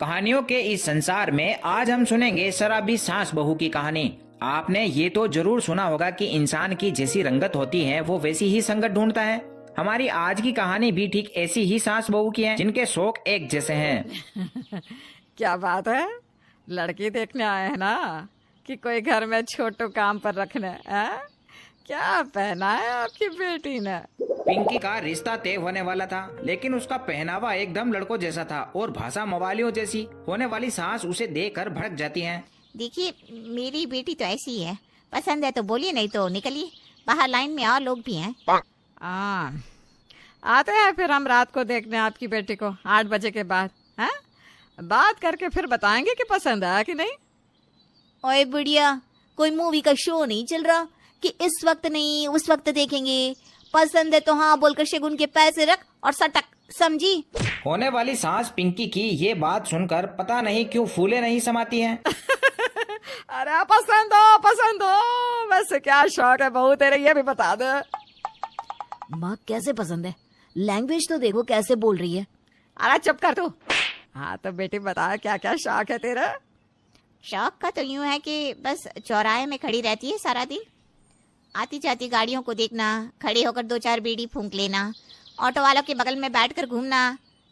कहानियों के इस संसार में आज हम सुनेंगे शराबी सास बहू की कहानी। आपने ये तो जरूर सुना होगा कि इंसान की जैसी रंगत होती है वो वैसी ही संगत ढूंढता है। हमारी आज की कहानी भी ठीक ऐसी ही सास बहू की है जिनके शौक एक जैसे हैं। क्या बात है, लड़की देखने आए हैं ना कि कोई घर में छोटू काम पर रखने हैं? क्या पहना है आपकी बेटी ने? पिंकी का रिश्ता तय होने वाला था, लेकिन उसका पहनावा एकदम लड़कों जैसा था और भाषा मवालियों जैसी। होने वाली सास उसे देखकर भड़क जाती हैं। देखिए, मेरी बेटी तो ऐसी ही है। पसंद है तो बोलिए, नहीं तो निकलिए। बाहर लाइन में और लोग भी हैं। आते हैं फिर हम रात को देखने आपकी बेटी को 8 बजे के बाद। हैं? बात करके फिर बताएंगे कि पसंद है कि नहीं। ओए बुढ़िया, कोई मूवी का शो नहीं चल रहा कि इस वक्त नहीं उस वक्त देखेंगे। पसंद है तो हाँ बोलकर शगुन के पैसे रख और सटक, समझी? होने वाली सास पिंकी की ये बात सुनकर पता नहीं क्यों फूले नहीं समाती हैं। अरे पसंद हो, वैसे क्या शौक है बहू तेरे, ये भी बता दे। माँ कैसे पसंद है? लैंग्वेज तो देखो कैसे बोल रही है। अरे चुप कर तू। हाँ तो बेटी बता, क्या क्या शौक है तेरा? शौक का तो यूं है कि बस चौराहे में खड़ी रहती है सारा दिन। आती जाती गाड़ियों को देखना, खड़े होकर 2-4 बीड़ी फूंक लेना, ऑटो वालों के बगल में बैठकर घूमना,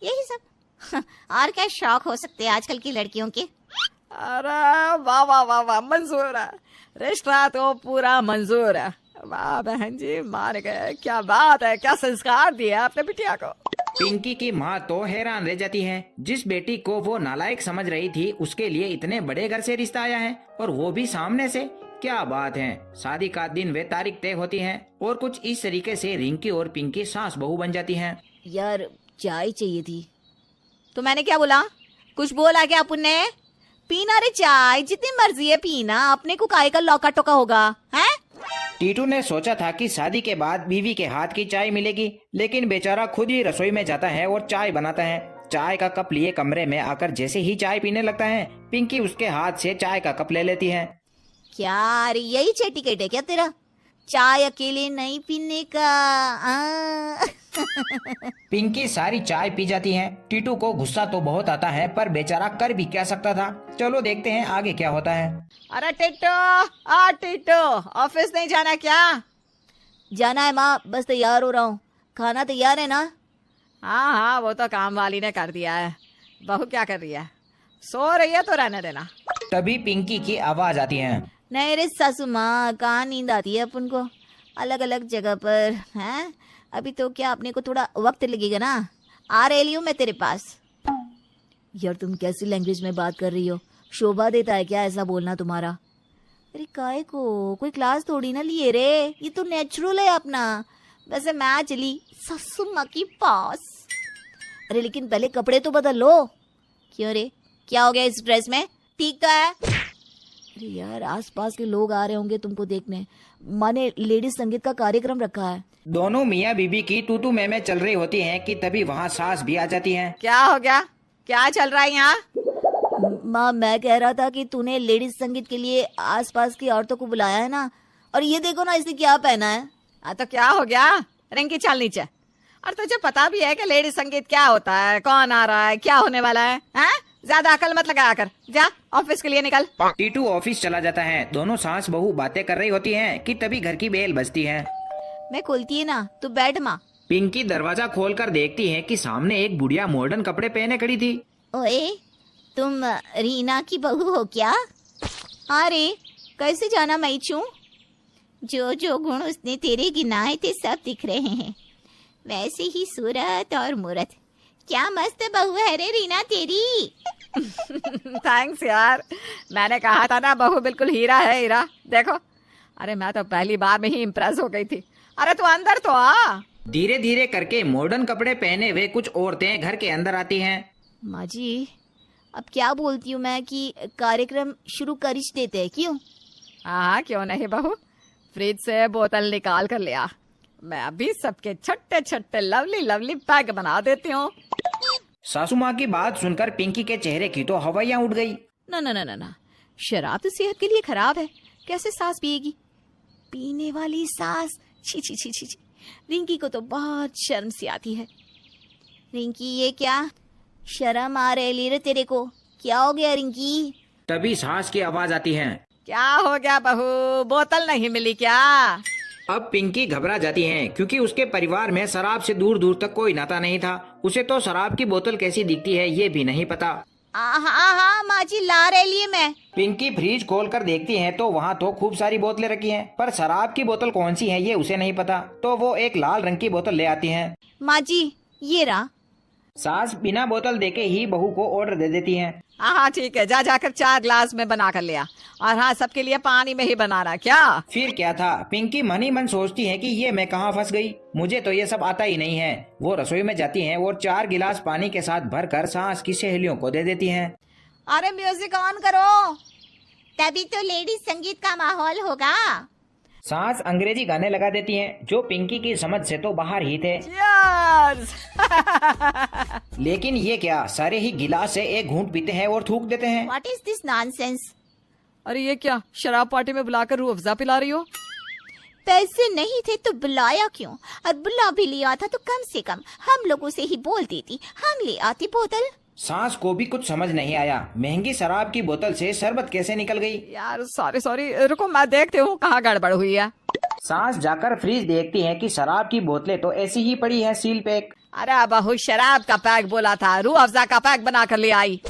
यही सब। और क्या शौक हो सकते हैं आजकल की लड़कियों के? अरे वाह वाह वाह वाह, मंजूर है, रिश्ता तो पूरा मंजूर है। वाह बहन जी, मान गए। क्या बात है, क्या संस्कार दिया आपने बिटिया को। पिंकी की माँ तो हैरान रह जाती है। जिस बेटी को वो नालायक समझ रही थी उसके लिए इतने बड़े घर से रिश्ता आया है, और वो भी सामने से। क्या बात है। शादी का दिन वे तारीख तय होती है और कुछ इस तरीके से रिंकी और पिंकी सास बहू बन जाती हैं। यार चाय चाहिए थी। तो मैंने क्या बोला? कुछ बोला क्या अपन ने? पीना रे चाय, जितनी मर्जी है पीना, अपने को काहे का लौका टोका होगा है? टीटू ने सोचा था कि शादी के बाद बीवी के हाथ की चाय मिलेगी, लेकिन बेचारा खुद ही रसोई में जाता है और चाय बनाता है। चाय का कप लिए कमरे में आकर जैसे ही चाय पीने लगता है, पिंकी उसके हाथ से चाय का कप ले लेती है। क्या रे, यही चेटिकेट है क्या तेरा? चाय अकेले नहीं पीने का। पिंकी सारी चाय पी जाती है। टीटू को गुस्सा तो बहुत आता है, पर बेचारा कर भी क्या सकता था। चलो देखते हैं आगे क्या होता है। अरे टिट्टो, ऑफिस नहीं जाना क्या? जाना है माँ, बस तैयार हो रहा हूँ। खाना तैयार है ना? हाँ, वो तो काम वाली ने कर दिया है। बहू क्या कर रही है? सो रही है तो रहने देना। तभी पिंकी की आवाज आती है। नहीं रे सासू माँ, कहाँ नींद आती है अपन को अलग अलग जगह पर हैं? अभी तो क्या, अपने को थोड़ा वक्त लगेगा ना। आ रही हूँ मैं तेरे पास। यार तुम कैसी लैंग्वेज में बात कर रही हो? शोभा देता है क्या ऐसा बोलना तुम्हारा? अरे काय को, कोई क्लास थोड़ी ना लिए रे, ये तो नेचुरल है अपना। वैसे मैं चली सासू माँ के पास। अरे लेकिन पहले कपड़े तो बदल लो। क्यों रे, क्या हो गया इस ड्रेस में? ठीक तो है? अरे यार, आसपास के लोग आ रहे होंगे तुमको देखने। माने लेडीज संगीत का कार्यक्रम रखा है। दोनों मियाँ बीबी की तू मैं चल रही होती है कि तभी वहाँ सास भी आ जाती है। क्या हो गया, क्या चल रहा है यहाँ? माँ मैं कह रहा था कि तूने लेडीज संगीत के लिए आसपास की औरतों को बुलाया है ना, और ये देखो ना इसने क्या पहना है। हाँ तो क्या हो गया, रिंकी चल नीचे। और तुझे पता भी है कि लेडीज संगीत क्या होता है, कौन आ रहा है, क्या होने वाला है? हैं? ज्यादा अकल मत लगाया कर, जा ऑफिस के लिए निकल। टीटू ऑफिस चला जाता है। दोनों सास बहू बातें कर रही होती हैं कि तभी घर की बेल बजती है। मैं खोलती है ना, तू बैठ माँ। पिंकी दरवाजा खोलकर देखती है कि सामने एक बुढ़िया मॉडर्न कपड़े पहने खड़ी थी। ओए, तुम रीना की बहू हो क्या? अरे कैसे जाना मैं छू? जो जो गुण उसने तेरे गिनाए थे सब दिख रहे हैं। वैसे ही सूरत और मूरत। क्या मस्त बहू है रे रीना तेरी। थैंक्स यार, मैंने कहा था ना बहू बिल्कुल हीरा है, हीरा। देखो, अरे मैं तो पहली बार में ही इम्प्रेस हो गई थी। अरे तू अंदर तो आ। धीरे धीरे करके मॉडर्न कपड़े पहने हुए कुछ औरतें घर के अंदर आती हैं। माँ जी, अब क्या बोलती हूँ मैं कि कार्यक्रम शुरू कर ही देते हैं, क्यों? हाँ क्यों नहीं बहू, फ्रिज से बोतल निकाल कर ले आ। मैं अभी सबके छोटे छोटे लवली लवली पैक बना देती हूँ। सासू माँ की बात सुनकर पिंकी के चेहरे की तो हवाइयाँ उड़ गई। ना ना ना ना ना, शराब तो सेहत के लिए खराब है, कैसे सास पिएगी? पीने वाली सास, छी छी छी छी छी। रिंकी को तो बहुत शर्म सी आती है। रिंकी ये क्या, शर्म आ रही रे तेरे को? क्या हो गया रिंकी? तभी सास की आवाज आती है। क्या हो गया बहू, बोतल नहीं मिली क्या? अब पिंकी घबरा जाती है क्योंकि उसके परिवार में शराब से दूर दूर तक कोई नाता नहीं था। उसे तो शराब की बोतल कैसी दिखती है ये भी नहीं पता। हाँ माँ जी, ला रही है मैं। पिंकी फ्रिज खोलकर देखती है तो वहाँ तो खूब सारी बोतलें रखी हैं, पर शराब की बोतल कौन सी है ये उसे नहीं पता। तो वो एक लाल रंग की बोतल ले आती है। माँ जी ये रहा। सास बिना बोतल देके ही बहू को ऑर्डर दे देती है। हाँ ठीक है, जा जाकर 4 ग्लास में बना कर लिया। और हाँ, सबके लिए पानी में ही बनाना। क्या? फिर क्या था, पिंकी मन ही मन सोचती है कि ये मैं कहाँ फंस गई, मुझे तो ये सब आता ही नहीं है। वो रसोई में जाती हैं और 4 गिलास पानी के साथ भरकर सास की सहेलियों को दे देती हैं। अरे म्यूजिक ऑन करो। तभी तो लेडीज संगीत का माहौल होगा। सास अंग्रेजी गाने लगा देती हैं जो पिंकी की समझ से तो बाहर ही थे। Cheers! लेकिन ये क्या, सारे ही गिलास से एक घूंट पीते हैं और थूक देते हैं। What is this nonsense? अरे ये क्या, शराब पार्टी में बुलाकर रूह अफ़ज़ा पिला रही हो? पैसे नहीं थे तो बुलाया क्यों? और बुला भी लिया था तो कम से कम हम लोगों से ही बोल देती, हम ले आती बोतल। सास को भी कुछ समझ नहीं आया, महंगी शराब की बोतल से शरबत कैसे निकल गई। यार सॉरी, रुको मैं देखती हूँ कहाँ गड़बड़ हुई है। सास जाकर फ्रिज देखती है कि शराब की बोतलें तो ऐसी ही पड़ी है, सील पैक। अरे बहू, शराब का पैक बोला था, रूह अफ़ज़ा का पैक बना कर ले आई।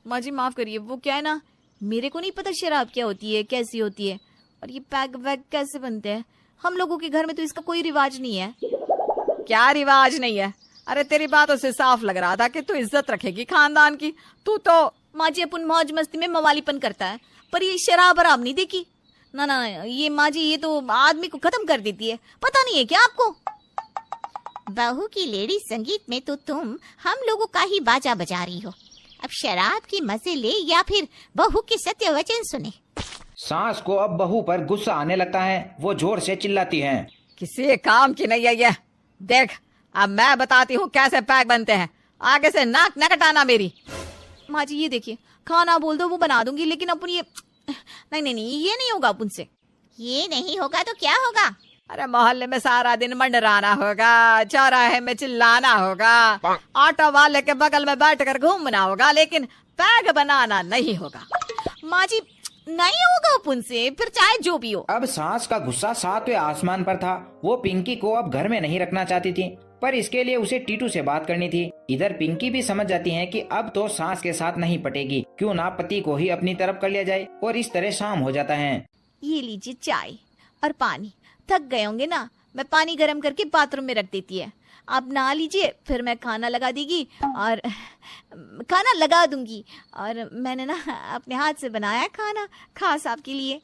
माँ जी माफ करिए, वो क्या है ना, मेरे को नहीं पता शराब क्या होती है, कैसी होती है, और ये पैक वैक कैसे बनते हैं। हम लोगों के घर में तो इसका कोई रिवाज नहीं है। क्या रिवाज नहीं है? अरे तेरी बातों से साफ लग रहा था कि तू इज्जत रखेगी खानदान की। तू तो माँ जी अपन मौज मस्ती में मवालीपन करता है, पर ये शराब आराम नहीं देखी। ना, ये माँ जी ये तो आदमी को खत्म कर देती है, पता नहीं है क्या आपको? बहू की लेडी संगीत में तो तुम हम लोगों का ही बाजा बजा रही हो। अब शराब की मजे ले या फिर बहू के सत्य वचन सुने। सास को अब बहू पर गुस्सा आने लगता है, वो जोर से चिल्लाती है। किसी काम की नहीं है ये। देख, अब मैं बताती हूँ कैसे पैक बनते हैं, आगे से नाक न कटाना मेरी। माँ जी ये देखिए, खाना बोल दो वो बना दूंगी, लेकिन अपन ये नहीं ये नहीं होगा अपन से। ये नहीं होगा तो क्या होगा? अरे मोहल्ले में सारा दिन मंडराना होगा, चौराहे में चिल्लाना होगा, ऑटो वाले के बगल में बैठकर घूमना होगा, लेकिन पैक बनाना नहीं होगा। माँ जी नहीं होगा अपन से, फिर चाहे जो भी हो। अब सास का गुस्सा 7वें आसमान पर था। वो पिंकी को अब घर में नहीं रखना चाहती थी, पर इसके लिए उसे टीटू से बात करनी थी। इधर पिंकी भी समझ जाती है कि अब तो सास के साथ नहीं पटेगी, क्यों ना पति को ही अपनी तरफ कर लिया जाए। और इस तरह शाम हो जाता है। ये लीजिए चाय और पानी। थक गए होंगे ना, मैं पानी गर्म करके बाथरूम में रख देती है, आप नहा लीजिए, फिर मैं खाना लगा दूंगी। और मैंने ना अपने हाथ से बनाया खाना, खास आपके लिए।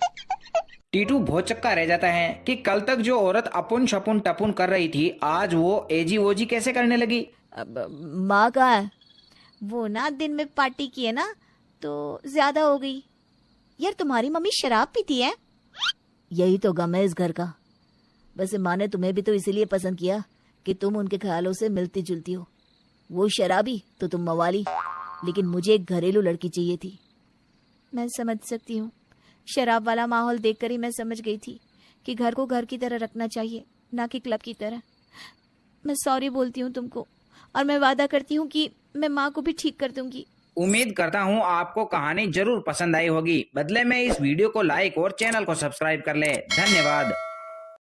टीटू बहुत चक्का रह जाता है कि कल तक जो औरत अपुन शपुन टपुन कर रही थी, आज वो एजी ओजी कैसे करने लगी। माँ का है वो ना, दिन में पार्टी की है ना तो ज्यादा हो गई। यार तुम्हारी मम्मी शराब पीती है? यही तो गम है इस घर का। वैसे माँ ने तुम्हें भी तो इसीलिए पसंद किया कि तुम उनके ख्यालों से मिलती जुलती हो। वो शराबी तो तुम मवाली, लेकिन मुझे एक घरेलू लड़की चाहिए थी। मैं समझ सकती हूँ, शराब वाला माहौल देखकर ही मैं समझ गई थी कि घर को घर की तरह रखना चाहिए, ना कि क्लब की तरह। मैं सॉरी बोलती हूँ तुमको, और मैं वादा करती हूँ कि मैं माँ को भी ठीक कर दूंगी। उम्मीद करता हूँ आपको कहानी जरूर पसंद आई होगी। बदले में इस वीडियो को लाइक और चैनल को सब्सक्राइब कर ले। धन्यवाद।